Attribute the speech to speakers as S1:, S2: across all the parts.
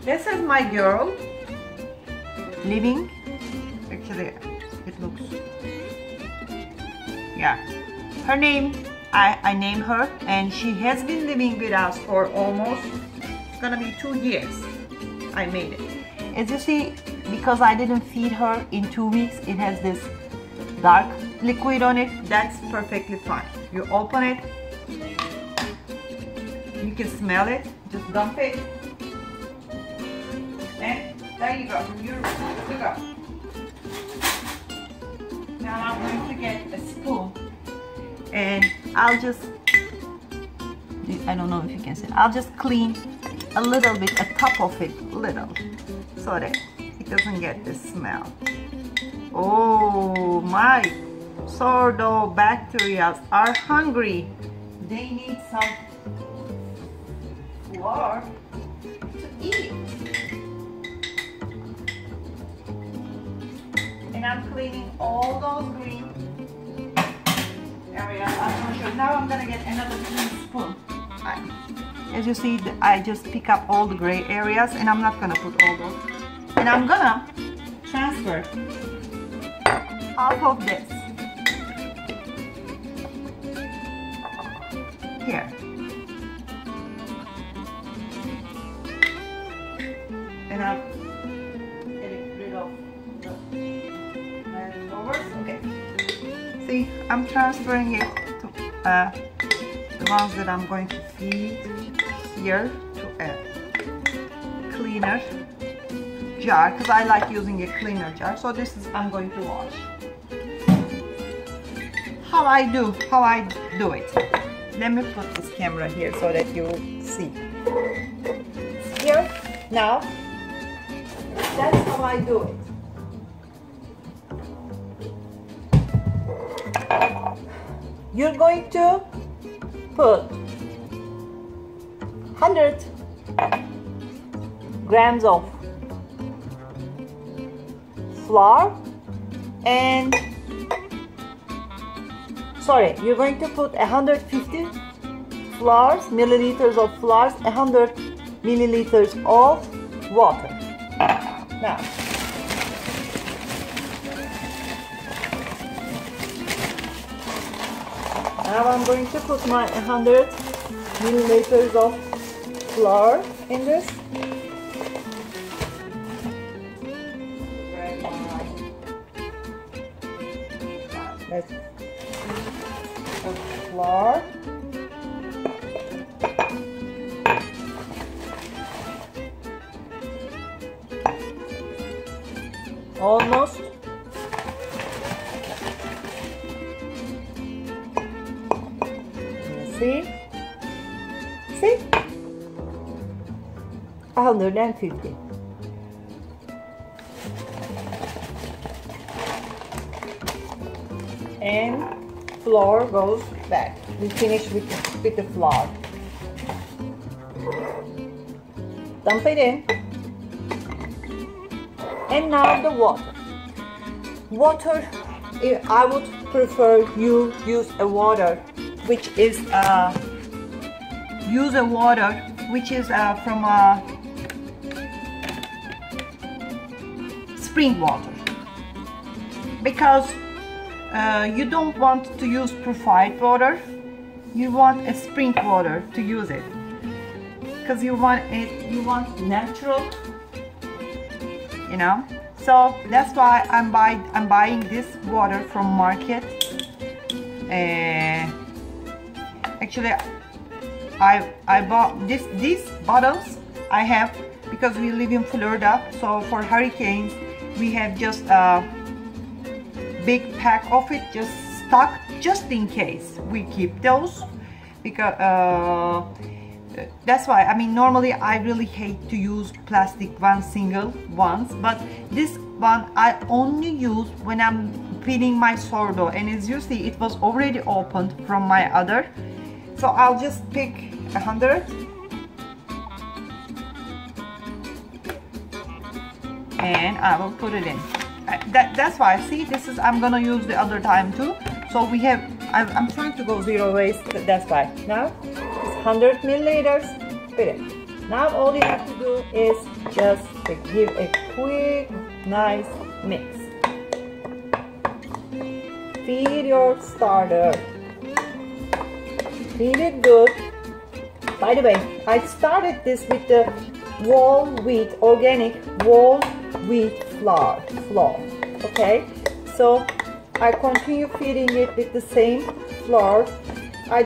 S1: This is my girl living. Actually, it looks, yeah, her name, I named her, and she has been living with us for almost, it's gonna be 2 years. I made it. As you see, because I didn't feed her in 2 weeks, it has this dark liquid on it. That's perfectly fine. You open it, you can smell it, just dump it, and there you go. You're good to go. Now I'm going to get a spoon, and I'll just, I don't know if you can see, I'll just clean a little bit at top of it, little, so that it doesn't get the smell. Oh, my sourdough bacteria are hungry. They need some flour to eat. And I'm cleaning all those green areas. I'm not sure. Now I'm gonna get another clean spoon. As you see, I just pick up all the gray areas, and I'm not gonna put all those. And I'm gonna transfer half of this here. And I'll get rid of the leftovers. Okay. See, I'm transferring it to the ones that I'm going to feed here to a cleaner jar, because I like using a cleaner jar. So this is, I'm going to wash. How I do it. Let me put this camera here so that you see. Here, now, that's how I do it. You're going to put 100 grams of flour, and you're going to put 150 milliliters of flour, 100 milliliters of water. Now, I'm going to put my 100 milliliters of flour in this. Let's put flour. Almost. See? 150. And flour goes back. We finish with the flour. Dump it in. And now the water. Water, I would prefer you use a water which is from spring water, because you don't want to use purified water. You want a spring water to use it, because you want natural, you know. So that's why I'm buying this water from market. Actually, I bought these bottles I have because we live in Florida. So for hurricanes, we have just a big pack of it, just stock, just in case. We keep those because that's why. I mean, normally I really hate to use plastic single ones, but this one I only use when I'm feeding my sourdough. And as you see, it was already opened from my other. So I'll just pick 100 and I will put it in. That's why, see, this is, I'm gonna use the other time too. So we have, I'm trying to go zero waste, that's why. Now it's 100 milliliters, put it. Now all you have to do is just give a quick, nice mix. Feed your starter. Feed it good. By the way, I started this with the whole wheat, organic whole wheat flour. Okay, so I continue feeding it with the same flour. I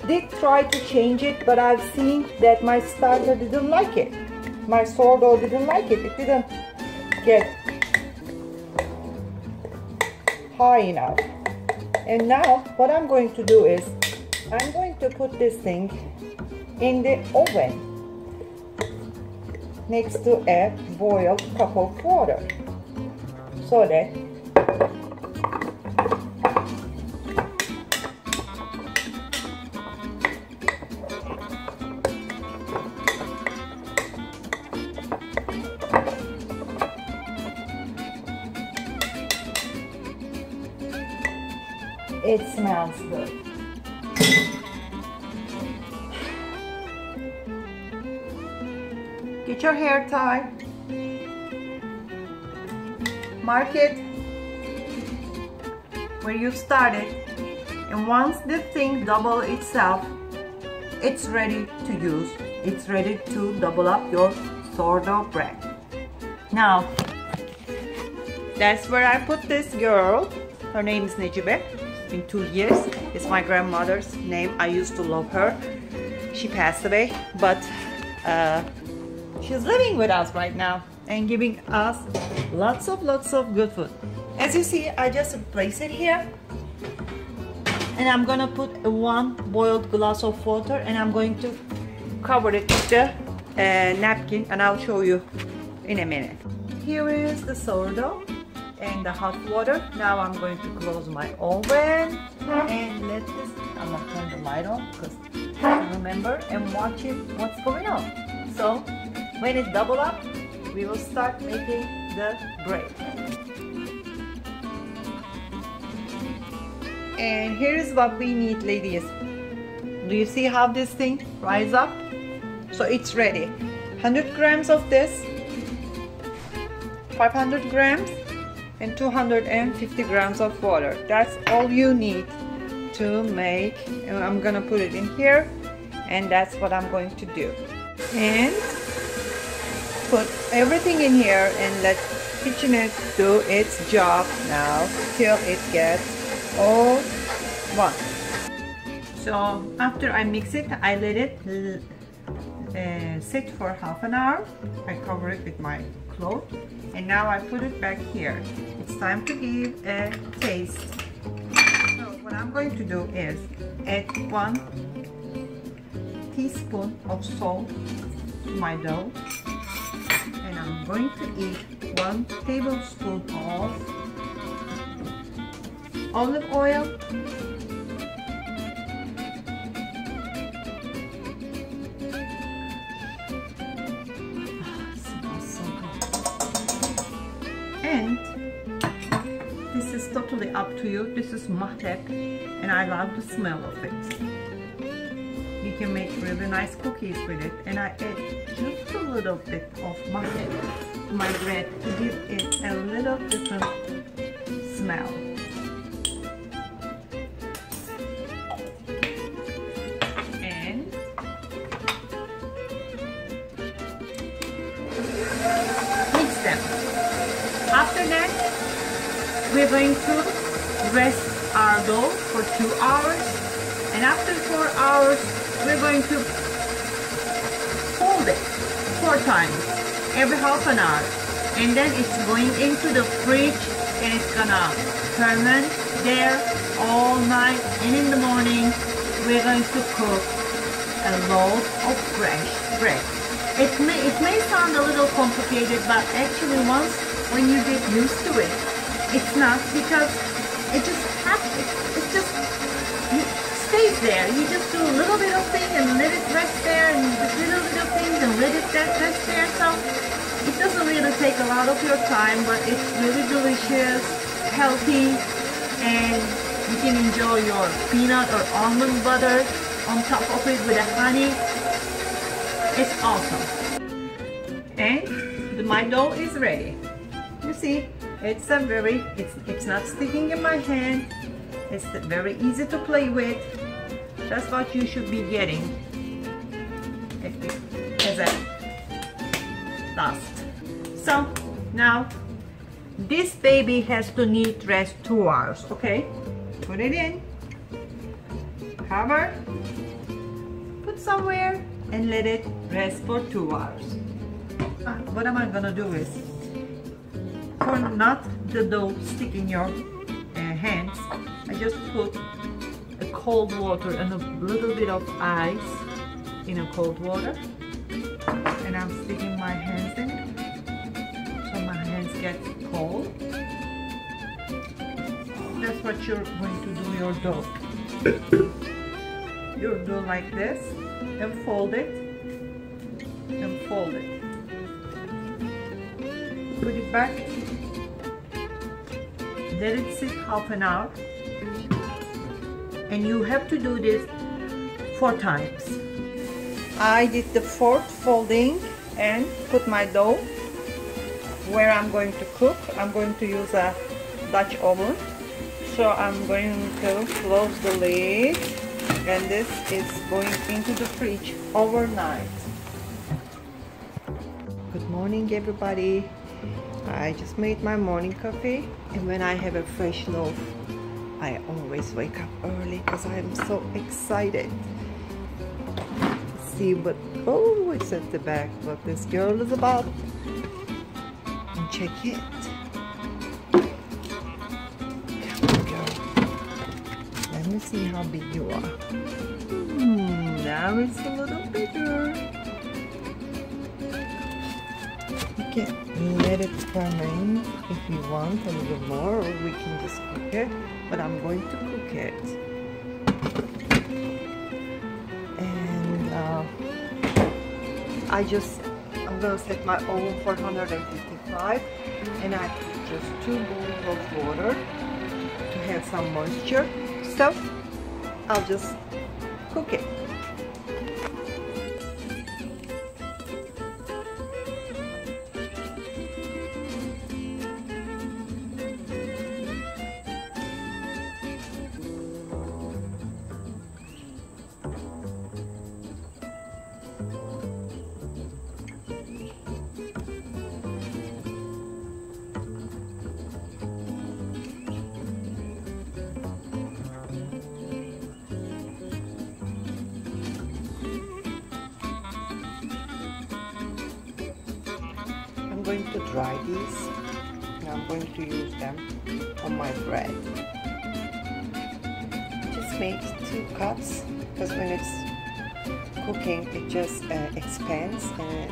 S1: did try to change it, but I've seen that my starter didn't like it. My sourdough didn't like it. It didn't get high enough. And now what I'm going to do is I'm going to put this thing in the oven next to a boiled cup of water, so that it smells good. Get your hair tied. Mark it where you started, and once the thing double itself, it's ready to use. It's ready to double up your sourdough bread. Now, that's where I put this girl. Her name is Necibe. It's been 2 years. It's my grandmother's name. I used to love her. She passed away, but she's living with us right now and giving us lots of good food. As you see, I just place it here, and I'm gonna put one boiled glass of water, and I'm going to cover it with the napkin, and I'll show you in a minute. Here is the sourdough and the hot water. Now I'm going to close my oven and let this, I'm gonna turn the light on because I remember, and watch it, what's going on. So when it double up, we will start making the bread. And here is what we need, ladies. Do you see how this thing rise up? So it's ready. 100 grams of this, 500 grams, and 250 grams of water. That's all you need to make. And I'm gonna put it in here, and that's what I'm going to do. And put everything in here and let KitchenAid do its job now till it gets all one. So after I mix it, I let it sit for half an hour. I cover it with my cloth, and now I put it back here. It's time to give a taste. So what I'm going to do is add 1 teaspoon of salt to my dough, and I'm going to eat 1 tablespoon of olive oil, and this is totally up to you. This is mahlab, and I love the smell of it. You can make really nice cookies with it, and I add just a little bit of mahlab to my bread to give it a little different smell. And mix them. After that, we're going to rest our dough for 2 hours, and after 4 hours, we're going to fold it 4 times every half an hour, and then it's going into the fridge, and it's gonna ferment there all night, and in the morning we're going to cook a loaf of fresh bread. It may sound a little complicated, but actually once when you get used to it, it's not, because it just happens. It just stays there. You just do a little bit of thing and let it rest there, and just little bit of things and let it rest there. So it doesn't really take a lot of your time, but it's really delicious, healthy, and you can enjoy your peanut or almond butter on top of it with the honey. It's awesome. And my dough is ready. You see, it's not sticking in my hand. It's very easy to play with. That's what you should be getting as a dust. So now this baby has to need rest 2 hours. Okay, put it in, cover, put somewhere, and let it rest for 2 hours. What am I gonna do is, for not the dough stick in your hands, I just put a cold water and a little bit of ice in a cold water, and I'm sticking my hands in it so my hands get cold. That's what you're going to do your dough. You'll do like this and fold it and fold it. Put it back, let it sit half an hour, and you have to do this 4 times. I did the 4th folding and put my dough where I'm going to cook. I'm going to use a Dutch oven, so I'm going to close the lid, and this is going into the fridge overnight. Good morning, everybody. I just made my morning coffee, and when I have a fresh loaf, I always wake up early because I am so excited. Let's see what, oh, it's at the back, what this girl is about. And check it. Come on, girl. Let me see how big you are. Now it's a little bigger. You can let it ferment if you want a little more, or we can just cook it, but I'm going to cook it. And I'm gonna set my oven for 155, and I put just 2 bowls of water to have some moisture, so I'll just cook it. I'm going to dry these, and I'm going to use them on my bread. Just make 2 cuts, because when it's cooking it just expands and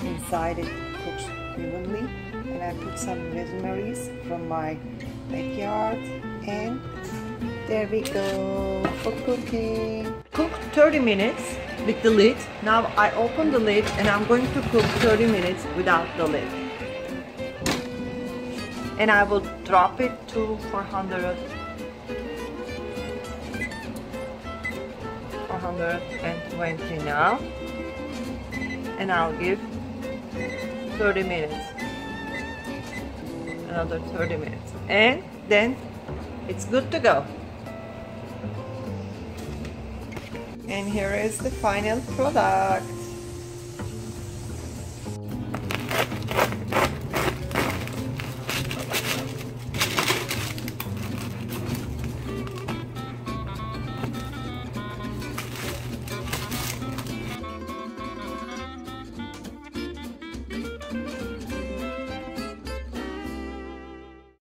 S1: inside it cooks evenly. And I put some rosemaries from my backyard, and there we go for cooking. Cook 30 minutes with the lid. Now I open the lid, and I'm going to cook 30 minutes without the lid. And I will drop it to 420 now. And I'll give 30 minutes. Another 30 minutes. And then it's good to go. And here is the final product.